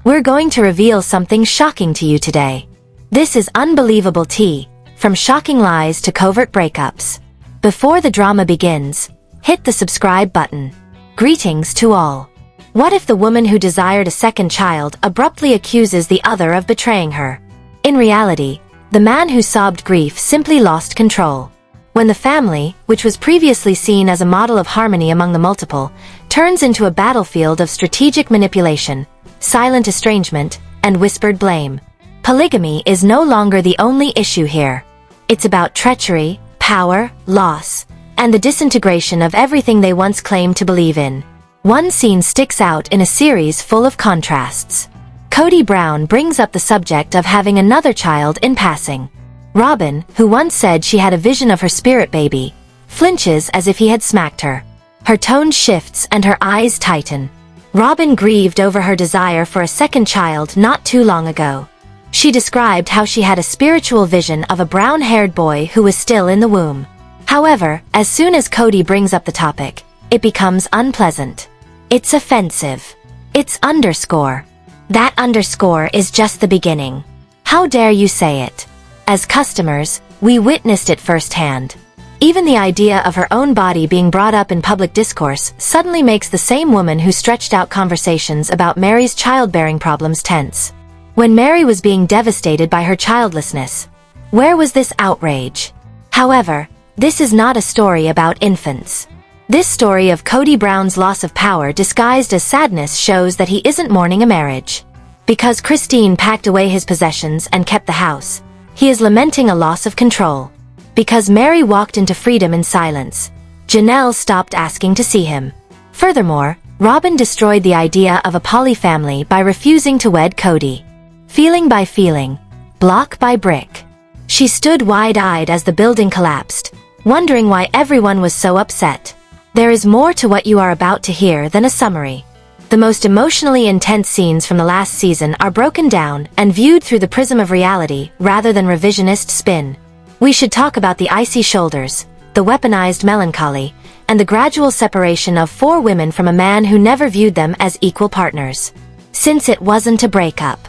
We're going to reveal something shocking to you today. This is unbelievable tea, from shocking lies to covert breakups. Before the drama begins, hit the subscribe button. Greetings to all. What if the woman who desired a second child abruptly accuses the other of betraying her? In reality, the man who sobbed grief simply lost control. When the family, which was previously seen as a model of harmony among the multiple, turns into a battlefield of strategic manipulation, silent estrangement, and whispered blame. Polygamy is no longer the only issue here. It's about treachery, power, loss, and the disintegration of everything they once claimed to believe in. One scene sticks out in a series full of contrasts. Kody Brown brings up the subject of having another child in passing. Robin, who once said she had a vision of her spirit baby, flinches as if he had smacked her. Her tone shifts and her eyes tighten. Robin grieved over her desire for a second child not too long ago. She described how she had a spiritual vision of a brown-haired boy who was still in the womb. However, as soon as Kody brings up the topic, it becomes unpleasant. It's offensive. It's underscore. That underscore is just the beginning. How dare you say it? As customers, we witnessed it firsthand. Even the idea of her own body being brought up in public discourse suddenly makes the same woman who stretched out conversations about Mary's childbearing problems tense. When Mary was being devastated by her childlessness, where was this outrage? However, this is not a story about infants. This story of Kody Brown's loss of power disguised as sadness shows that he isn't mourning a marriage. Because Christine packed away his possessions and kept the house, he is lamenting a loss of control. Because Mary walked into freedom in silence, Janelle stopped asking to see him. Furthermore, Robin destroyed the idea of a poly family by refusing to wed Kody. Feeling by feeling, block by brick. She stood wide-eyed as the building collapsed, wondering why everyone was so upset. There is more to what you are about to hear than a summary. The most emotionally intense scenes from the last season are broken down and viewed through the prism of reality rather than revisionist spin. We should talk about the icy shoulders, the weaponized melancholy, and the gradual separation of 4 women from a man who never viewed them as equal partners. Since it wasn't a breakup,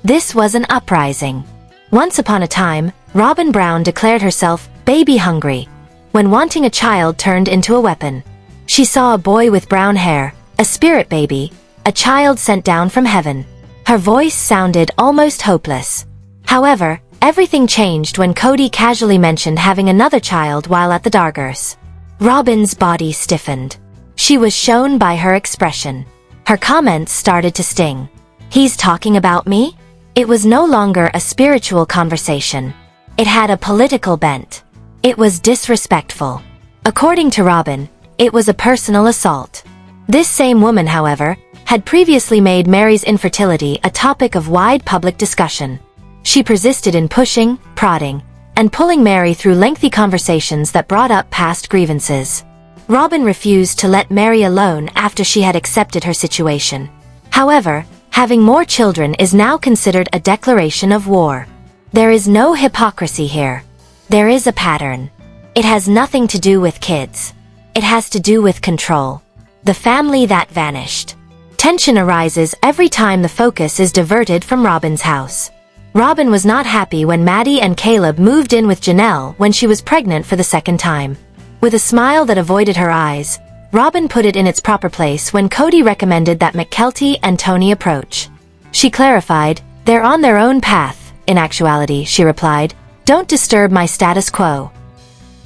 this was an uprising. Once upon a time, Robin Brown declared herself baby hungry, when wanting a child turned into a weapon. She saw a boy with brown hair, a spirit baby, a child sent down from heaven. Her voice sounded almost hopeless. However, everything changed when Kody casually mentioned having another child while at the Daggers. Robin's body stiffened. She was shown by her expression. Her comments started to sting. He's talking about me? It was no longer a spiritual conversation. It had a political bent. It was disrespectful. According to Robin, it was a personal assault. This same woman, however, had previously made Mary's infertility a topic of wide public discussion. She persisted in pushing, prodding, and pulling Mary through lengthy conversations that brought up past grievances. Robin refused to let Mary alone after she had accepted her situation. However, having more children is now considered a declaration of war. There is no hypocrisy here. There is a pattern. It has nothing to do with kids. It has to do with control. The family that vanished. Tension arises every time the focus is diverted from Robin's house. Robin was not happy when Maddie and Caleb moved in with Janelle when she was pregnant for the second time. With a smile that avoided her eyes, Robin put it in its proper place when Kody recommended that McKelty and Tony approach. She clarified, "They're on their own path." In actuality, she replied, "Don't disturb my status quo."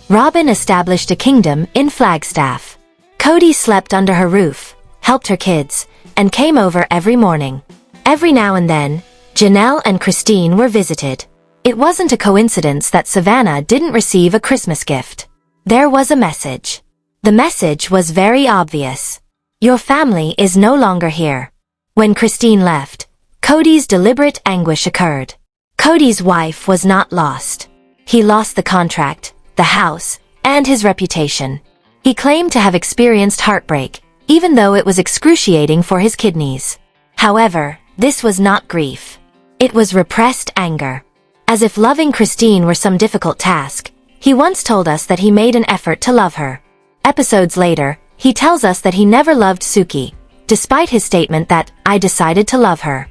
Robin established a kingdom in Flagstaff. Kody slept under her roof, helped her kids, and came over every morning. Every now and then, Janelle and Christine were visited. It wasn't a coincidence that Savannah didn't receive a Christmas gift. There was a message. The message was very obvious. Your family is no longer here. When Christine left, Kody's deliberate anguish occurred. Kody's wife was not lost. He lost the contract, the house, and his reputation. He claimed to have experienced heartbreak, even though it was excruciating for his kidneys. However, this was not grief. It was repressed anger. As if loving Christine were some difficult task, he once told us that he made an effort to love her. Episodes later, he tells us that he never loved Suki, despite his statement that, "I decided to love her."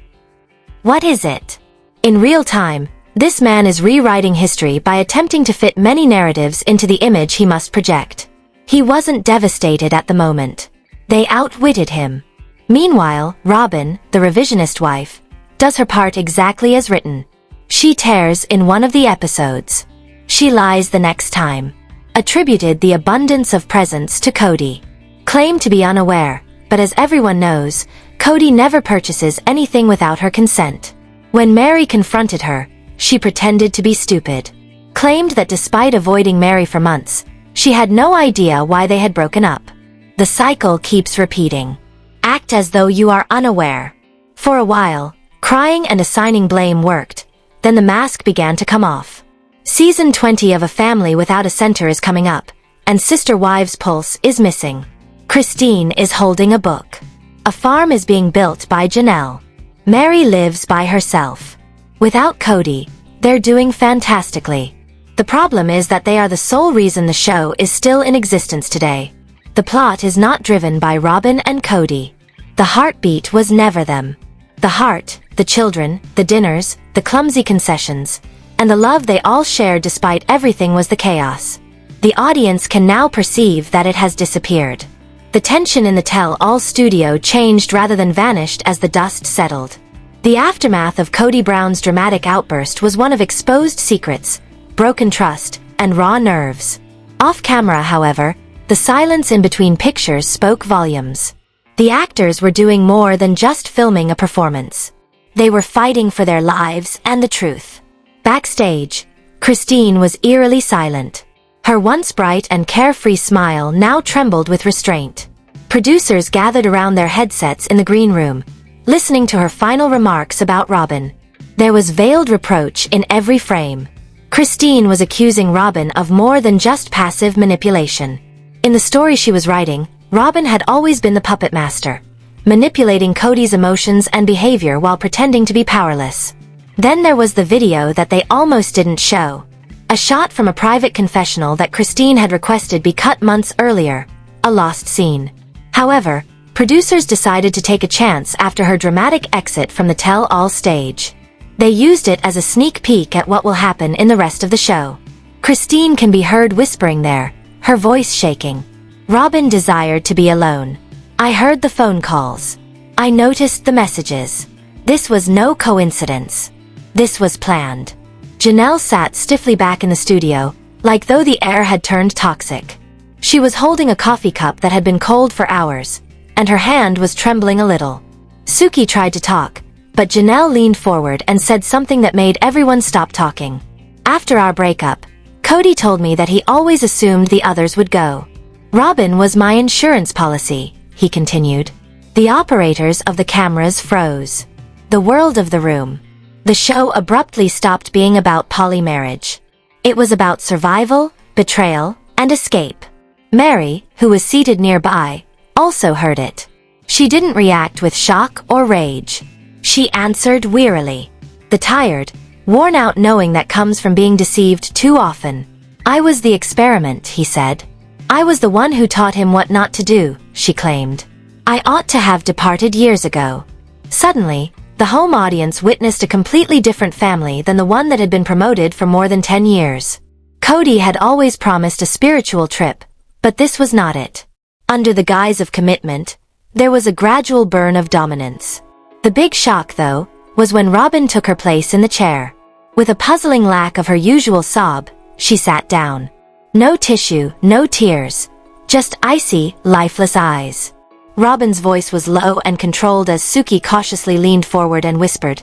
What is it? In real time, this man is rewriting history by attempting to fit many narratives into the image he must project. He wasn't devastated at the moment. They outwitted him. Meanwhile, Robin, the revisionist wife, does her part exactly as written. She tears in one of the episodes. She lies the next time. Attributed the abundance of presents to Kody. Claimed to be unaware, but as everyone knows, Kody never purchases anything without her consent. When Mary confronted her, she pretended to be stupid. Claimed that despite avoiding Mary for months, she had no idea why they had broken up. The cycle keeps repeating. Act as though you are unaware. For a while, crying and assigning blame worked, then the mask began to come off. Season 20 of A Family Without a Center is coming up, and Sister Wives' Pulse is missing. Christine is holding a book. A farm is being built by Janelle. Mary lives by herself. Without Kody, they're doing fantastically. The problem is that they are the sole reason the show is still in existence today. The plot is not driven by Robin and Kody. The heartbeat was never them. The heart, the children, the dinners, the clumsy concessions, and the love they all shared despite everything was the chaos. The audience can now perceive that it has disappeared. The tension in the tell-all studio changed rather than vanished as the dust settled. The aftermath of Kody Brown's dramatic outburst was one of exposed secrets, broken trust, and raw nerves. Off-camera, however, the silence in between pictures spoke volumes. The actors were doing more than just filming a performance. They were fighting for their lives and the truth. Backstage, Christine was eerily silent. Her once bright and carefree smile now trembled with restraint. Producers gathered around their headsets in the green room, listening to her final remarks about Robin. There was veiled reproach in every frame. Christine was accusing Robin of more than just passive manipulation. In the story she was writing, Robin had always been the puppet master, manipulating Kody's emotions and behavior while pretending to be powerless. Then there was the video that they almost didn't show. A shot from a private confessional that Christine had requested be cut months earlier, a lost scene. However, producers decided to take a chance after her dramatic exit from the tell-all stage. They used it as a sneak peek at what will happen in the rest of the show. Christine can be heard whispering there, her voice shaking. Robin desired to be alone. I heard the phone calls. I noticed the messages. This was no coincidence. This was planned. Janelle sat stiffly back in the studio, like though the air had turned toxic. She was holding a coffee cup that had been cold for hours, and her hand was trembling a little. Suki tried to talk, but Janelle leaned forward and said something that made everyone stop talking. After our breakup, Kody told me that he always assumed the others would go. Robin was my insurance policy, he continued. The operators of the cameras froze. The world of the room. The show abruptly stopped being about polymarriage. It was about survival, betrayal, and escape. Mary, who was seated nearby, also heard it. She didn't react with shock or rage. She answered wearily. The tired, worn out knowing that comes from being deceived too often. I was the experiment, he said. I was the one who taught him what not to do, she claimed. I ought to have departed years ago. Suddenly, the home audience witnessed a completely different family than the one that had been promoted for more than 10 years. Kody had always promised a spiritual trip, but this was not it. Under the guise of commitment, there was a gradual burn of dominance. The big shock, though, was when Robin took her place in the chair. With a puzzling lack of her usual sob, she sat down. No tissue, no tears, just icy, lifeless eyes. Robin's voice was low and controlled as Suki cautiously leaned forward and whispered,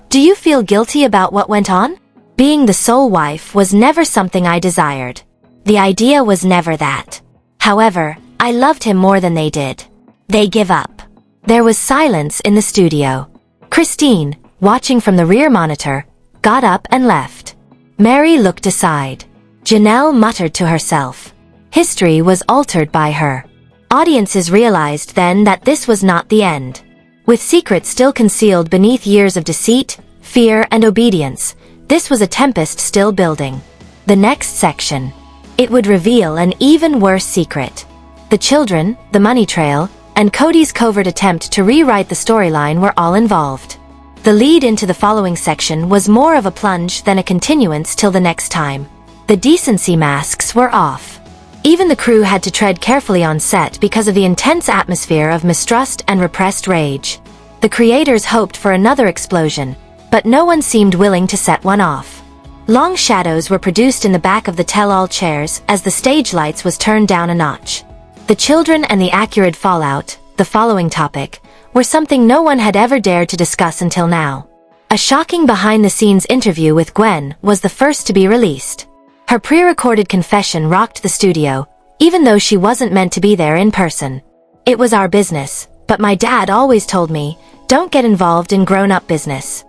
"Do you feel guilty about what went on? Being the sole wife was never something I desired. The idea was never that. However, I loved him more than they did. They give up." There was silence in the studio. Christine, watching from the rear monitor, got up and left. Mary looked aside. Janelle muttered to herself. History was altered by her. Audiences realized then that this was not the end. With secrets still concealed beneath years of deceit, fear, and obedience, this was a tempest still building. The next section. It would reveal an even worse secret. The children, the money trail, and Kody's covert attempt to rewrite the storyline were all involved. The lead into the following section was more of a plunge than a continuance till the next time. The decency masks were off. Even the crew had to tread carefully on set because of the intense atmosphere of mistrust and repressed rage. The creators hoped for another explosion, but no one seemed willing to set one off. Long shadows were produced in the back of the tell-all chairs as the stage lights was turned down a notch. The children and the accurate fallout, the following topic, were something no one had ever dared to discuss until now. A shocking behind-the-scenes interview with Gwen was the first to be released. Her pre-recorded confession rocked the studio, even though she wasn't meant to be there in person. "It was our business, but my dad always told me, don't get involved in grown-up business.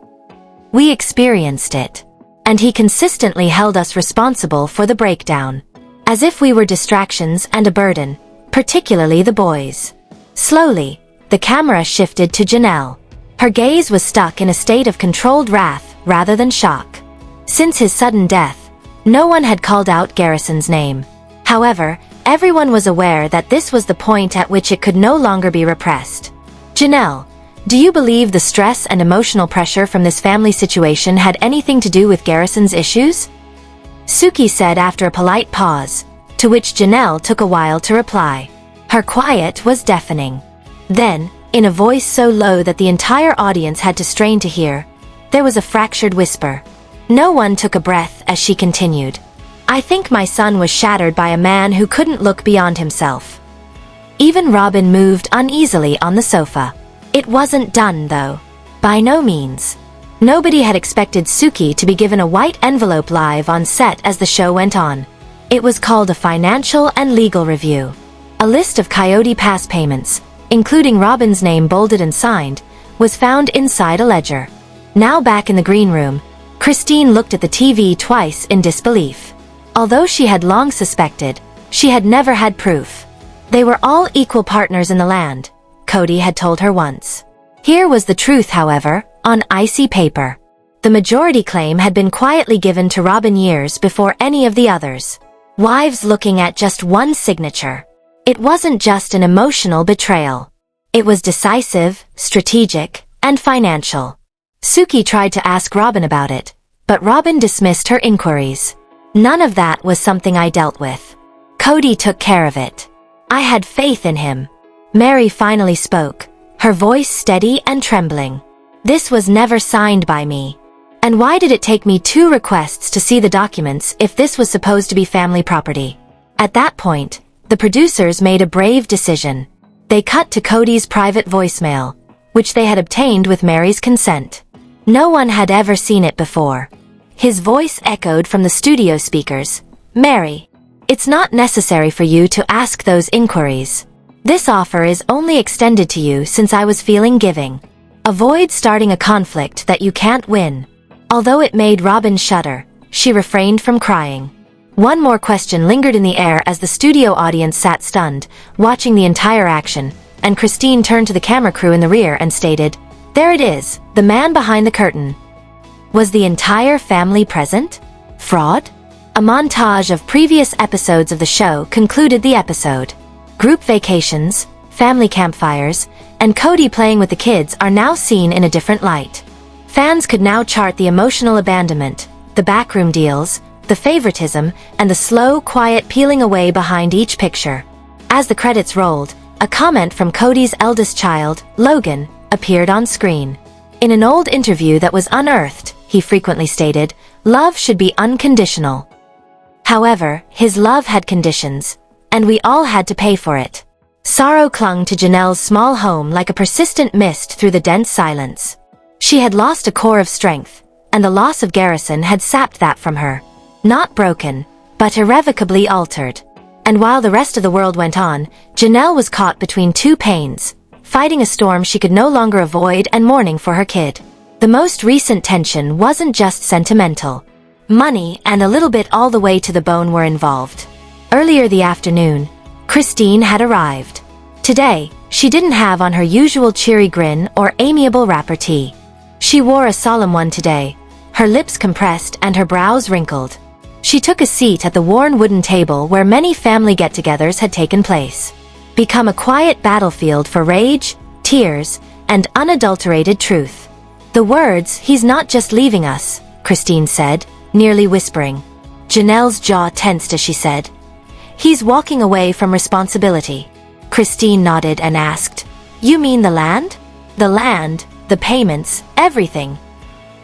We experienced it. And he consistently held us responsible for the breakdown. As if we were distractions and a burden, particularly the boys." Slowly, the camera shifted to Janelle. Her gaze was stuck in a state of controlled wrath rather than shock. Since his sudden death, no one had called out Garrison's name. However, everyone was aware that this was the point at which it could no longer be repressed. "Janelle, do you believe the stress and emotional pressure from this family situation had anything to do with Garrison's issues?" Suki said after a polite pause, to which Janelle took a while to reply. Her quiet was deafening. Then, in a voice so low that the entire audience had to strain to hear, there was a fractured whisper. No one took a breath as she continued. "I think my son was shattered by a man who couldn't look beyond himself." Even Robin moved uneasily on the sofa. It wasn't done, though. By no means. Nobody had expected Suki to be given a white envelope live on set as the show went on. It was called a financial and legal review. A list of Kody pass payments, including Robin's name bolded and signed, was found inside a ledger. Now back in the green room, Christine looked at the TV twice in disbelief. Although she had long suspected, she had never had proof. They were all equal partners in the land, Kody had told her once. Here was the truth, however, on icy paper. The majority claim had been quietly given to Robin years before any of the others. Wives looking at just one signature. It wasn't just an emotional betrayal. It was decisive, strategic, and financial. Suki tried to ask Robin about it, but Robin dismissed her inquiries. "None of that was something I dealt with. Kody took care of it. I had faith in him." Mary finally spoke, her voice steady and trembling. "This was never signed by me. And why did it take me 2 requests to see the documents if this was supposed to be family property?" At that point, the producers made a brave decision. They cut to Kody's private voicemail, which they had obtained with Mary's consent. No one had ever seen it before. His voice echoed from the studio speakers. "Mary, it's not necessary for you to ask those inquiries. This offer is only extended to you since I was feeling giving. Avoid starting a conflict that you can't win." Although it made Robin shudder, she refrained from crying. One more question lingered in the air as the studio audience sat stunned, watching the entire action, and Christine turned to the camera crew in the rear and stated, "There it is, the man behind the curtain." Was the entire family present? Fraud? A montage of previous episodes of the show concluded the episode. Group vacations, family campfires, and Kody playing with the kids are now seen in a different light. Fans could now chart the emotional abandonment, the backroom deals, the favoritism, and the slow, quiet peeling away behind each picture. As the credits rolled, a comment from Kody's eldest child, Logan, appeared on screen. In an old interview that was unearthed, he frequently stated, "Love should be unconditional." However, his love had conditions, and we all had to pay for it. Sorrow clung to Janelle's small home like a persistent mist through the dense silence. She had lost a core of strength, and the loss of Garrison had sapped that from her. Not broken, but irrevocably altered. And while the rest of the world went on, Janelle was caught between 2 pains, fighting a storm she could no longer avoid and mourning for her kid. The most recent tension wasn't just sentimental. Money and a little bit all the way to the bone were involved. Earlier the afternoon, Christine had arrived. Today, she didn't have on her usual cheery grin or amiable repartee. She wore a solemn one today, her lips compressed and her brows wrinkled. She took a seat at the worn wooden table where many family get-togethers had taken place. Become a quiet battlefield for rage, tears, and unadulterated truth. The words, "He's not just leaving us," Christine said, nearly whispering. Janelle's jaw tensed as she said, "He's walking away from responsibility." Christine nodded and asked, "You mean the land?" "The land, the payments, everything.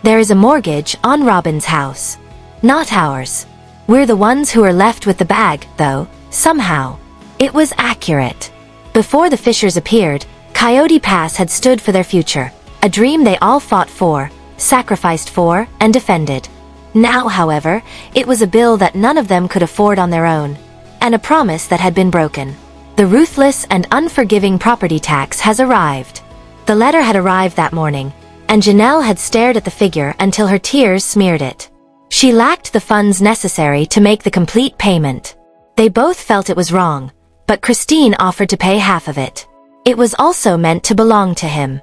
There is a mortgage on Robin's house. Not ours. We're the ones who are left with the bag, though, somehow." It was accurate. Before the Fishers appeared, Coyote Pass had stood for their future, a dream they all fought for, sacrificed for, and defended. Now, however, it was a bill that none of them could afford on their own, and a promise that had been broken. The ruthless and unforgiving property tax has arrived. The letter had arrived that morning, and Janelle had stared at the figure until her tears smeared it. She lacked the funds necessary to make the complete payment. They both felt it was wrong, but Christine offered to pay half of it. It was also meant to belong to him.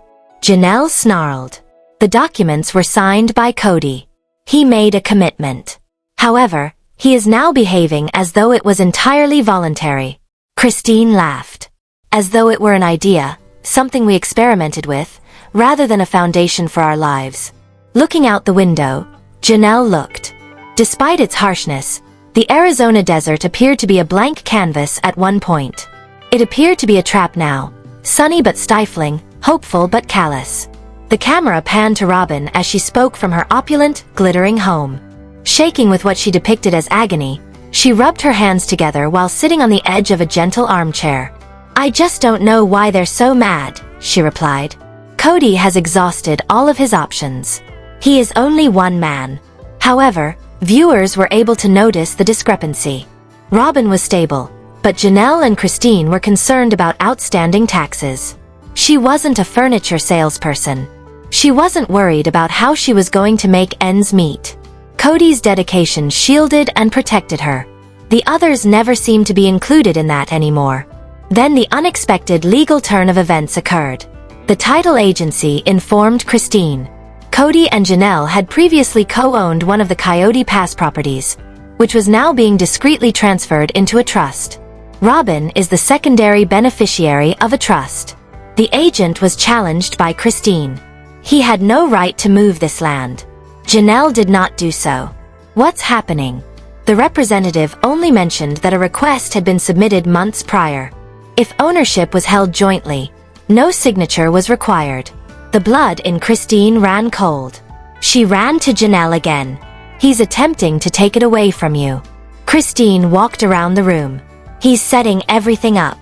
Janelle snarled. The documents were signed by Kody. He made a commitment. However, he is now behaving as though it was entirely voluntary. Christine laughed. As though it were an idea, something we experimented with, rather than a foundation for our lives. Looking out the window, Janelle looked. Despite its harshness, the Arizona desert appeared to be a blank canvas at one point. It appeared to be a trap now, sunny but stifling, hopeful but callous. The camera panned to Robin as she spoke from her opulent, glittering home. Shaking with what she depicted as agony, she rubbed her hands together while sitting on the edge of a gentle armchair. "I just don't know why they're so mad," she replied. "Kody has exhausted all of his options. He is only one man." However, viewers were able to notice the discrepancy. Robin was stable, but Janelle and Christine were concerned about outstanding taxes. She wasn't a furniture salesperson. She wasn't worried about how she was going to make ends meet. Kody's dedication shielded and protected her. The others never seemed to be included in that anymore. Then the unexpected legal turn of events occurred. The title agency informed Christine. Kody and Janelle had previously co-owned one of the Coyote Pass properties, which was now being discreetly transferred into a trust. Robin is the secondary beneficiary of a trust. The agent was challenged by Christine. He had no right to move this land. Janelle did not do so. "What's happening?" The representative only mentioned that a request had been submitted months prior. If ownership was held jointly, no signature was required. The blood in Christine ran cold. She ran to Janelle again. "He's attempting to take it away from you." Christine walked around the room. "He's setting everything up.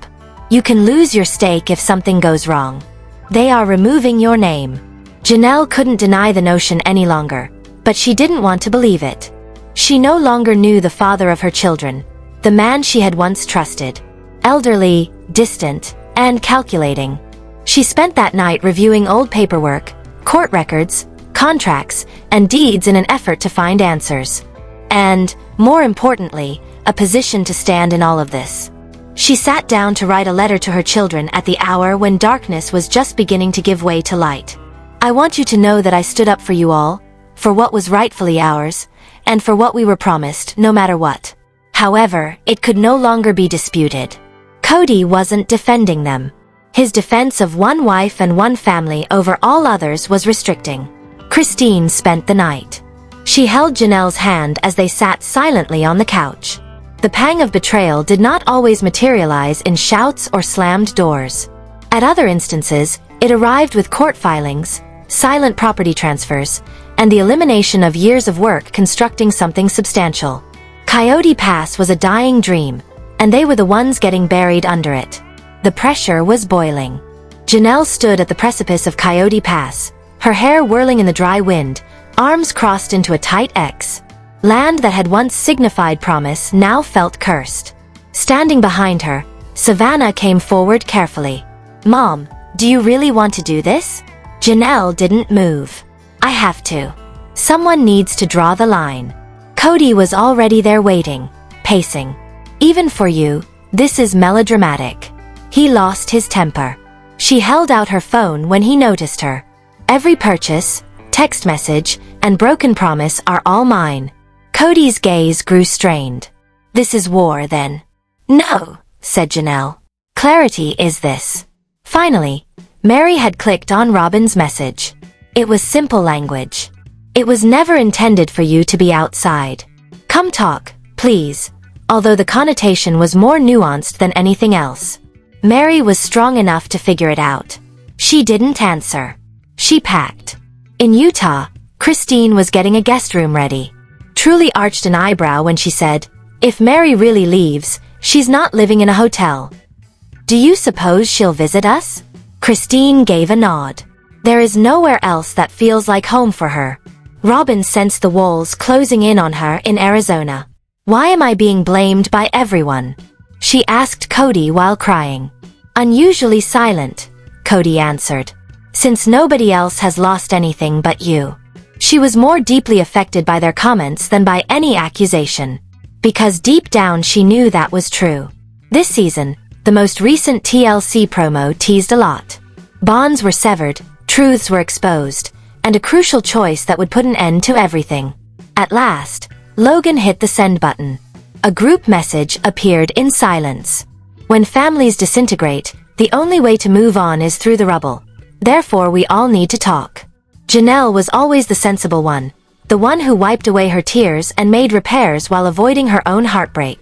You can lose your stake if something goes wrong. They are removing your name." Janelle couldn't deny the notion any longer, but she didn't want to believe it. She no longer knew the father of her children, the man she had once trusted. Elderly, distant, and calculating. She spent that night reviewing old paperwork, court records, contracts, and deeds in an effort to find answers. And, more importantly, a position to stand in all of this. She sat down to write a letter to her children at the hour when darkness was just beginning to give way to light. "I want you to know that I stood up for you all, for what was rightfully ours, and for what we were promised, no matter what. However, it could no longer be disputed. Kody wasn't defending them. His defense of one wife and one family over all others was restricting." Christine spent the night. She held Janelle's hand as they sat silently on the couch. The pang of betrayal did not always materialize in shouts or slammed doors. At other instances, it arrived with court filings, silent property transfers, and the elimination of years of work constructing something substantial. Coyote Pass was a dying dream, and they were the ones getting buried under it. The pressure was boiling. Janelle stood at the precipice of Coyote Pass, her hair whirling in the dry wind, arms crossed into a tight X. Land that had once signified promise now felt cursed. Standing behind her, Savannah came forward carefully. "Mom, do you really want to do this?" Janelle didn't move. "I have to. Someone needs to draw the line." Kody was already there waiting, pacing. "Even for you, this is melodramatic." He lost his temper. She held out her phone when he noticed her. "Every purchase, text message, and broken promise are all mine." Kody's gaze grew strained. "This is war, then?" "No," said Janelle. "Clarity is this." Finally, Mary had clicked on Robin's message. It was simple language. It was never intended for you to be outside. Come talk, please, although the connotation was more nuanced than anything else. Mary was strong enough to figure it out. She didn't answer. She packed. In Utah, Christine was getting a guest room ready. Truly arched an eyebrow when she said, "If Mary really leaves, she's not living in a hotel. Do you suppose she'll visit us?" Christine gave a nod. There is nowhere else that feels like home for her. Robin sensed the walls closing in on her in Arizona. "Why am I being blamed by everyone?" she asked Kody while crying. "Unusually silent," Kody answered. "Since nobody else has lost anything but you." She was more deeply affected by their comments than by any accusation. Because deep down she knew that was true. This season, the most recent TLC promo teased a lot. Bonds were severed, truths were exposed, and a crucial choice that would put an end to everything. At last, Logan hit the send button. A group message appeared in silence. When families disintegrate, the only way to move on is through the rubble. Therefore we all need to talk. Janelle was always the sensible one, the one who wiped away her tears and made repairs while avoiding her own heartbreak.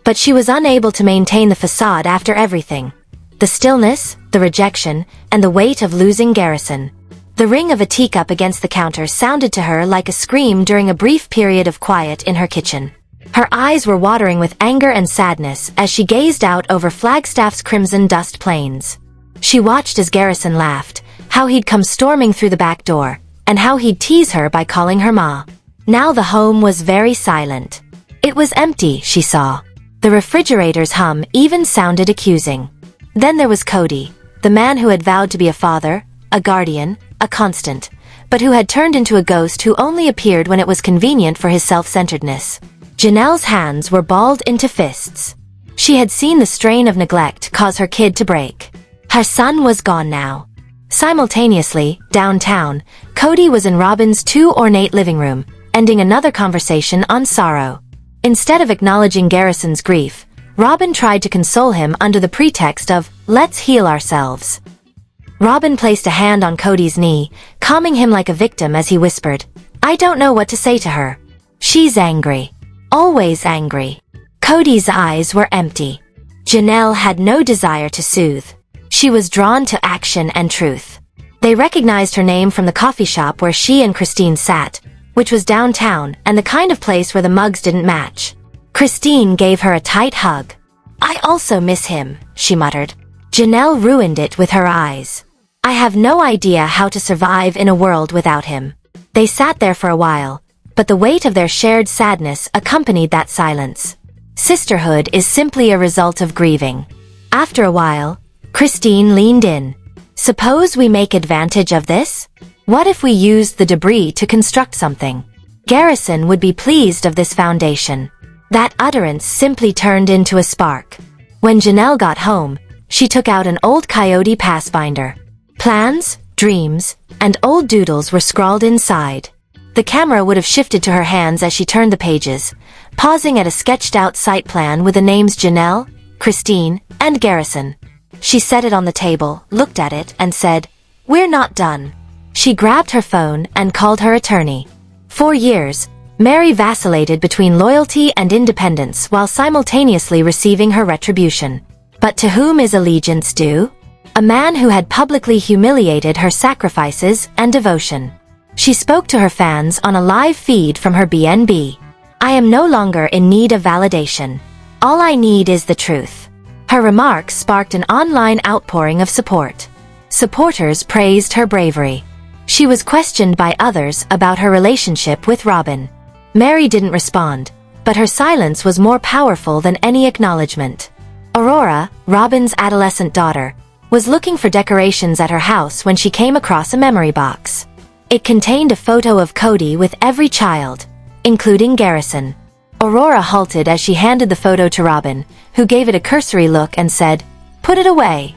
But she was unable to maintain the facade after everything. The stillness, the rejection, and the weight of losing Garrison. The ring of a teacup against the counter sounded to her like a scream during a brief period of quiet in her kitchen. Her eyes were watering with anger and sadness as she gazed out over Flagstaff's crimson dust plains. She watched as Garrison laughed, how he'd come storming through the back door, and how he'd tease her by calling her Ma. Now the home was very silent. It was empty, she saw. The refrigerator's hum even sounded accusing. Then there was Kody, the man who had vowed to be a father, a guardian, a constant, but who had turned into a ghost who only appeared when it was convenient for his self-centeredness. Janelle's hands were balled into fists. She had seen the strain of neglect cause her kid to break. Her son was gone now. Simultaneously, downtown, Kody was in Robin's too ornate living room, ending another conversation on sorrow. Instead of acknowledging Garrison's grief, Robin tried to console him under the pretext of, "Let's heal ourselves." Robin placed a hand on Kody's knee, calming him like a victim as he whispered, "I don't know what to say to her. She's angry. Always angry." Kody's eyes were empty. Janelle had no desire to soothe. She was drawn to action and truth. They recognized her name from the coffee shop where she and Christine sat, which was downtown and the kind of place where the mugs didn't match. Christine gave her a tight hug. "I also miss him," she muttered. Janelle ruined it with her eyes. "I have no idea how to survive in a world without him." They sat there for a while, but the weight of their shared sadness accompanied that silence. Sisterhood is simply a result of grieving. After a while, Christine leaned in. "Suppose we make advantage of this? What if we used the debris to construct something? Garrison would be pleased of this foundation." That utterance simply turned into a spark. When Janelle got home, she took out an old Coyote pass binder. Plans, dreams, and old doodles were scrawled inside. The camera would have shifted to her hands as she turned the pages, pausing at a sketched-out site plan with the names Janelle, Christine, and Garrison. She set it on the table, looked at it, and said, "We're not done." She grabbed her phone and called her attorney. For years, Mary vacillated between loyalty and independence while simultaneously receiving her retribution. But to whom is allegiance due? A man who had publicly humiliated her sacrifices and devotion. She spoke to her fans on a live feed from her BNB. "I am no longer in need of validation. All I need is the truth." Her remarks sparked an online outpouring of support. Supporters praised her bravery. She was questioned by others about her relationship with Robin. Mary didn't respond, but her silence was more powerful than any acknowledgement. Aurora, Robin's adolescent daughter, was looking for decorations at her house when she came across a memory box. It contained a photo of Kody with every child, including Garrison. Aurora halted as she handed the photo to Robin, who gave it a cursory look and said, "Put it away."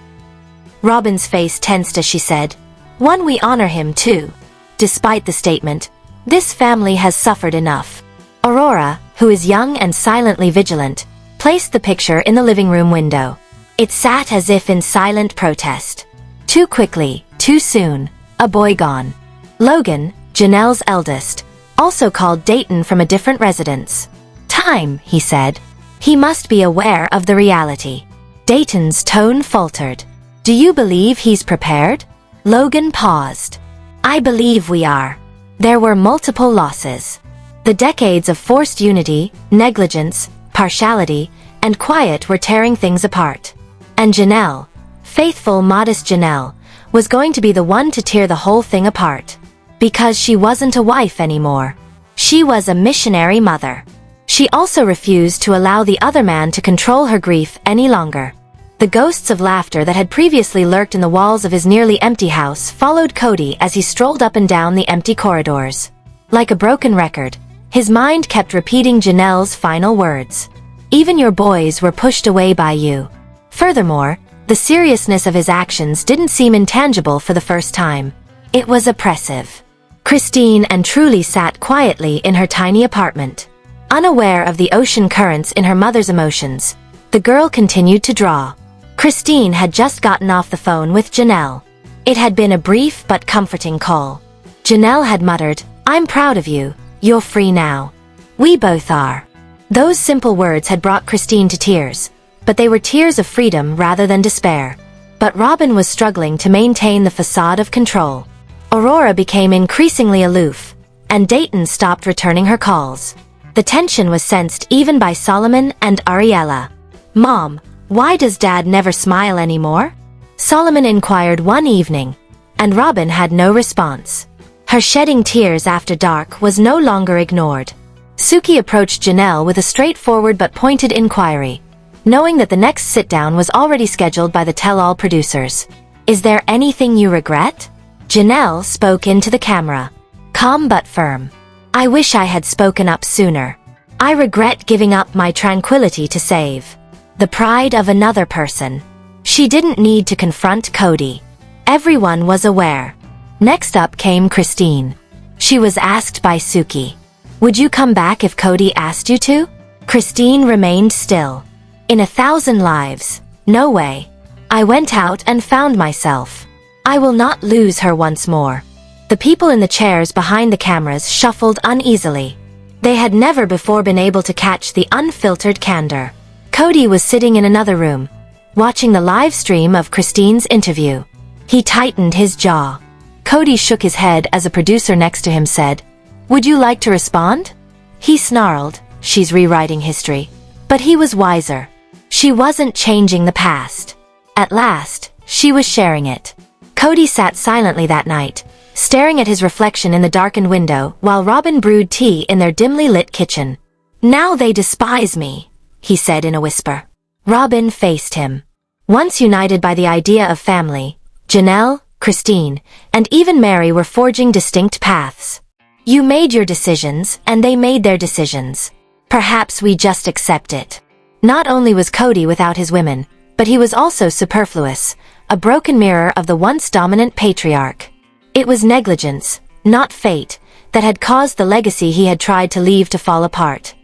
Robin's face tensed as she said, "One, we honor him too." Despite the statement, "This family has suffered enough." Aurora, who is young and silently vigilant, placed the picture in the living room window. It sat as if in silent protest. Too quickly, too soon, a boy gone. Logan, Janelle's eldest, also called Dayton from a different residence. Time, he said. He must be aware of the reality. Dayton's tone faltered. Do you believe he's prepared? Logan paused. I believe we are. There were multiple losses. The decades of forced unity, negligence, partiality, and quiet were tearing things apart. And Janelle, faithful, modest Janelle, was going to be the one to tear the whole thing apart. Because she wasn't a wife anymore. She was a missionary mother. She also refused to allow the other man to control her grief any longer. The ghosts of laughter that had previously lurked in the walls of his nearly empty house followed Kody as he strolled up and down the empty corridors. Like a broken record, his mind kept repeating Janelle's final words. Even your boys were pushed away by you. Furthermore, the seriousness of his actions didn't seem intangible for the first time. It was oppressive. Christine and Truly sat quietly in her tiny apartment. Unaware of the ocean currents in her mother's emotions, the girl continued to draw. Christine had just gotten off the phone with Janelle. It had been a brief but comforting call. Janelle had muttered, "I'm proud of you, you're free now." "We both are." Those simple words had brought Christine to tears, but they were tears of freedom rather than despair. But Robin was struggling to maintain the facade of control. Aurora became increasingly aloof, and Dayton stopped returning her calls. The tension was sensed even by Solomon and Ariella. "Mom, why does Dad never smile anymore?" Solomon inquired one evening, and Robin had no response. Her shedding tears after dark was no longer ignored. Suki approached Janelle with a straightforward but pointed inquiry, knowing that the next sit-down was already scheduled by the tell-all producers. "Is there anything you regret?" Janelle spoke into the camera. Calm but firm. "I wish I had spoken up sooner. I regret giving up my tranquility to save the pride of another person." She didn't need to confront Kody. Everyone was aware. Next up came Christine. She was asked by Suki, "Would you come back if Kody asked you to?" Christine remained still. "In 1,000 lives, no way. I went out and found myself. I will not lose her once more." The people in the chairs behind the cameras shuffled uneasily. They had never before been able to catch the unfiltered candor. Kody was sitting in another room, watching the live stream of Christine's interview. He tightened his jaw. Kody shook his head as a producer next to him said, "Would you like to respond?" He snarled, "She's rewriting history." But he was wiser. She wasn't changing the past. At last, she was sharing it. Kody sat silently that night, staring at his reflection in the darkened window while Robin brewed tea in their dimly lit kitchen. "Now they despise me," he said in a whisper. Robin faced him. Once united by the idea of family, Janelle, Christine, and even Mary were forging distinct paths. "You made your decisions, and they made their decisions. Perhaps we just accept it." Not only was Kody without his women, but he was also superfluous, a broken mirror of the once dominant patriarch. It was negligence, not fate, that had caused the legacy he had tried to leave to fall apart.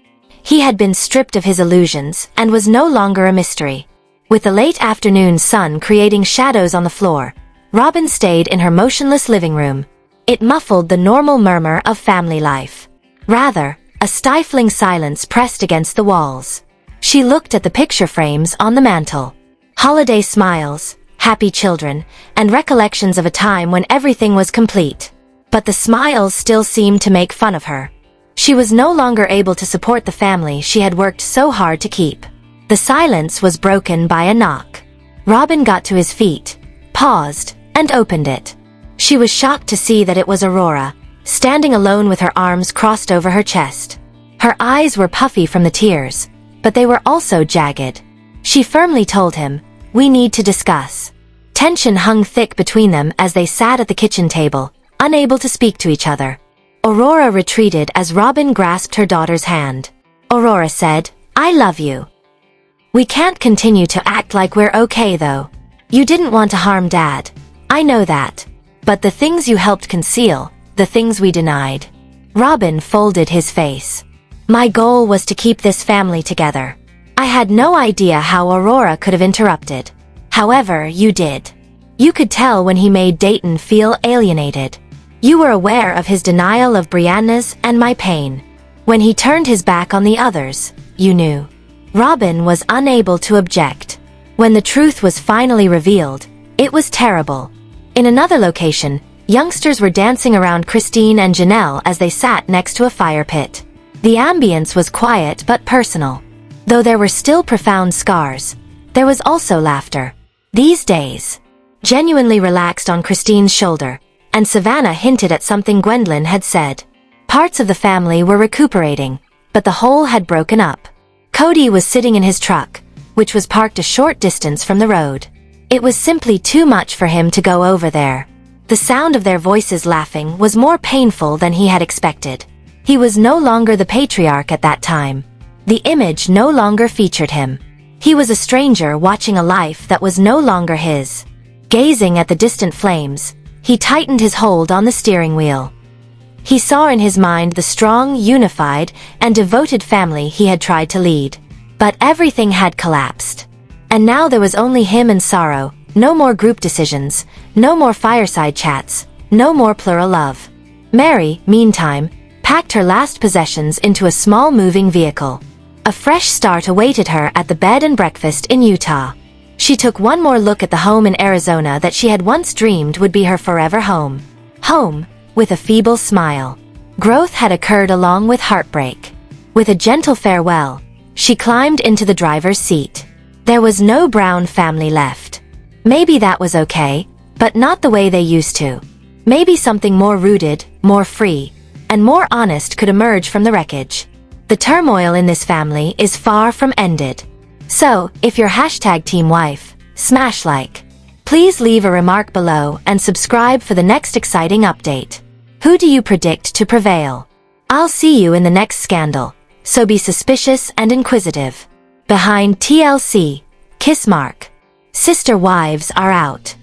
He had been stripped of his illusions and was no longer a mystery. With the late afternoon sun creating shadows on the floor, Robin stayed in her motionless living room. It muffled the normal murmur of family life. Rather, a stifling silence pressed against the walls. She looked at the picture frames on the mantel. Holiday smiles, happy children, and recollections of a time when everything was complete. But the smiles still seemed to make fun of her. She was no longer able to support the family she had worked so hard to keep. The silence was broken by a knock. Robin got to his feet, paused, and opened it. She was shocked to see that it was Aurora, standing alone with her arms crossed over her chest. Her eyes were puffy from the tears, but they were also jagged. She firmly told him, "We need to discuss." Tension hung thick between them as they sat at the kitchen table, unable to speak to each other. Aurora retreated as Robin grasped her daughter's hand. Aurora said, "I love you. We can't continue to act like we're okay though. You didn't want to harm Dad. I know that. But the things you helped conceal, the things we denied." Robin folded his face. "My goal was to keep this family together. I had no idea how Aurora could have interrupted. However, you did. You could tell when he made Dayton feel alienated. You were aware of his denial of Brianna's and my pain. When he turned his back on the others, you knew. Robin was unable to object. When the truth was finally revealed, it was terrible. In another location, youngsters were dancing around Christine and Janelle as they sat next to a fire pit. The ambience was quiet but personal. Though there were still profound scars, there was also laughter. These days, genuinely relaxed on Christine's shoulder, and Savannah hinted at something Gwendolyn had said. Parts of the family were recuperating, but the whole had broken up. Kody was sitting in his truck, which was parked a short distance from the road. It was simply too much for him to go over there. The sound of their voices laughing was more painful than he had expected. He was no longer the patriarch at that time. The image no longer featured him. He was a stranger watching a life that was no longer his. Gazing at the distant flames, he tightened his hold on the steering wheel. He saw in his mind the strong, unified, and devoted family he had tried to lead. But everything had collapsed. And now there was only him and sorrow, no more group decisions, no more fireside chats, no more plural love. Mary, meantime, packed her last possessions into a small moving vehicle. A fresh start awaited her at the bed and breakfast in Utah. She took one more look at the home in Arizona that she had once dreamed would be her forever home. Home, with a feeble smile. Growth had occurred along with heartbreak. With a gentle farewell, she climbed into the driver's seat. There was no Brown family left. Maybe that was okay, but not the way they used to. Maybe something more rooted, more free, and more honest could emerge from the wreckage. The turmoil in this family is far from ended. So, if you're #TeamWife, smash like. Please leave a remark below and subscribe for the next exciting update. Who do you predict to prevail? I'll see you in the next scandal, so be suspicious and inquisitive. Behind TLC, kiss mark. Sister wives are out.